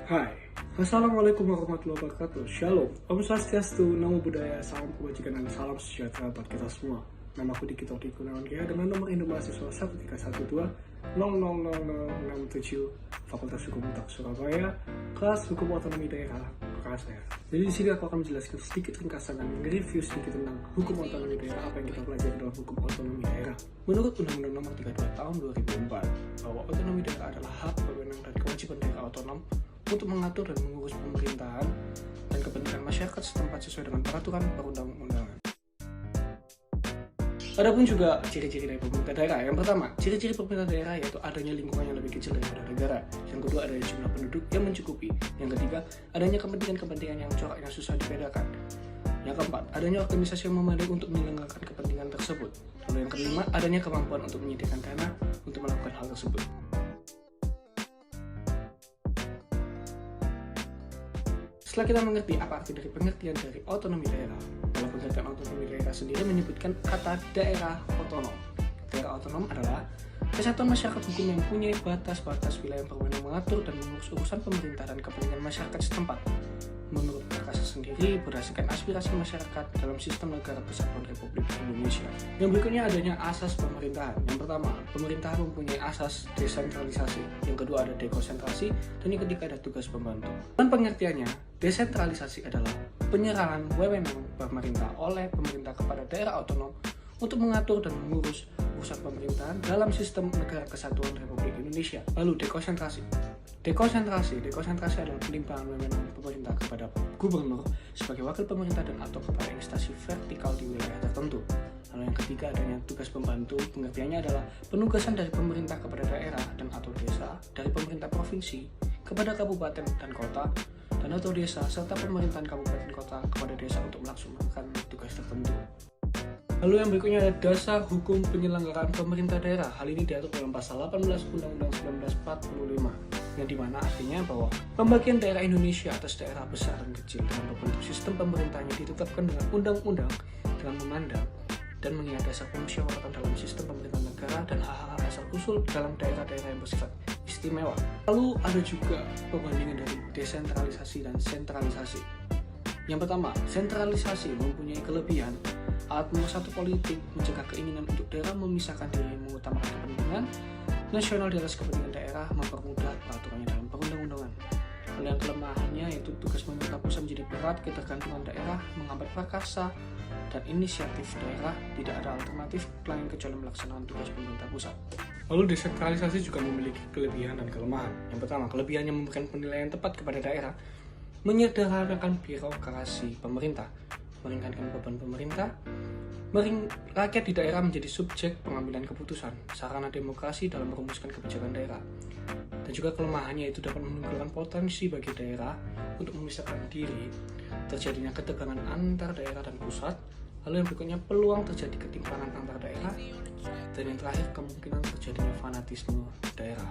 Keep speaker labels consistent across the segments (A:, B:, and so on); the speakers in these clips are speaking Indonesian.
A: Hai, Assalamualaikum warahmatullahi wabarakatuh. Shalom, Om Swastiastu, Namo Buddhaya, salam kebajikan dan salam sejahtera buat kita semua. Nama aku Diki Tordi Gunawan Gaya dengan nomor induk mahasiswa 131200067, Fakultas Hukum Untak Surabaya, kelas Hukum Otonomi Daerah, Makassar. Jadi di sini aku akan menjelaskan sedikit ringkasan dan review sedikit tentang hukum otonomi daerah, apa yang kita pelajari dalam hukum otonomi daerah. Menurut Undang-Undang Nomor 32 Tahun 2004, bahwa otonomi daerah adalah hak, wewenang, dan kewajiban daerah otonom untuk mengatur dan mengurus pemerintahan dan kepentingan masyarakat setempat sesuai dengan peraturan perundang-undangan. Adapun juga ciri-ciri dari pemerintah daerah. Yang pertama, ciri-ciri pemerintah daerah yaitu adanya lingkungan yang lebih kecil daripada negara. Yang kedua, adanya jumlah penduduk yang mencukupi. Yang ketiga, adanya kepentingan-kepentingan yang coraknya susah dibedakan. Yang keempat, adanya organisasi yang memadai untuk menyelenggarakan kepentingan tersebut. Lalu yang kelima, adanya kemampuan untuk menyediakan dana untuk melakukan hal tersebut. Setelah kita mengerti apa arti dari pengertian dari otonomi daerah, dalam pengertian otonomi daerah sendiri menyebutkan kata daerah otonom. Daerah otonom adalah kesatuan masyarakat hukum yang mempunyai batas-batas wilayah yang berwenang mengatur dan mengurus urusan pemerintah dan kepentingan masyarakat setempat. Menurut Perkasa sendiri, berdasarkan aspirasi masyarakat dalam sistem negara kesatuan Republik Indonesia. Yang berikutnya adanya asas pemerintahan. Yang pertama, pemerintahan mempunyai asas desentralisasi. Yang kedua ada dekonsentrasi, dan yang ketiga ada tugas pembantu. Dan pengertiannya, desentralisasi adalah penyerahan wewenang pemerintah oleh pemerintah kepada daerah otonom untuk mengatur dan mengurus urusan pemerintahan dalam sistem negara kesatuan Republik Indonesia. Lalu dekonsentrasi adalah pelimpahan wewenang pemerintah kepada gubernur sebagai wakil pemerintah dan atau kepada instansi vertikal di wilayah tertentu. Lalu yang ketiga adanya tugas pembantu. Pengertiannya adalah penugasan dari pemerintah kepada daerah dan atau desa, dari pemerintah provinsi kepada kabupaten dan kota dan atau desa, serta pemerintahan kabupaten kota kepada desa untuk melaksanakan tugas tertentu. Lalu yang berikutnya ada dasar hukum penyelenggaraan pemerintah daerah. Hal ini diatur dalam pasal 18 Undang-Undang 1945, yang dimana artinya bahwa pembagian daerah Indonesia atas daerah besar dan kecil dengan berbentuk sistem pemerintahnya ditetapkan dengan undang-undang dengan memandang dan mengingat dasar pemusyawaratan dalam sistem pemerintahan negara dan hak-hak asal usul dalam daerah-daerah yang bersifat istimewa. Lalu ada juga perbandingan dari desentralisasi dan sentralisasi. Yang pertama, sentralisasi mempunyai kelebihan. Alat pemersatu politik mencegah keinginan untuk daerah memisahkan diri, mengutamakan kepentingan nasional di atas kepentingan daerah, mempermudah peraturannya dalam perundang-undangan. Lalu yang kelemahannya yaitu tugas pemerintah pusat menjadi berat, ketergantungan daerah, menghambat prakarsa, dan inisiatif daerah. Tidak ada alternatif lain kecuali melaksanakan tugas pemerintah pusat. Lalu desentralisasi juga memiliki kelebihan dan kelemahan. Yang pertama, kelebihannya memberikan penilaian tepat kepada daerah, menyederhanakan birokrasi pemerintah, meringankan beban pemerintah, rakyat di daerah menjadi subjek pengambilan keputusan, sarana demokrasi dalam merumuskan kebijakan daerah. Dan juga kelemahannya itu dapat menimbulkan potensi bagi daerah untuk memisahkan diri, terjadinya ketegangan antar daerah dan pusat. Lalu yang berikutnya, peluang terjadi ketimpangan antar daerah, dan yang terakhir kemungkinan terjadinya fanatisme daerah.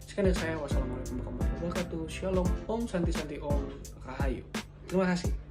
A: Sekian dari saya, wassalamualaikum warahmatullahi wabarakatuh. Shalom, Om Santi Santi, Om Rahayu. Terima kasih.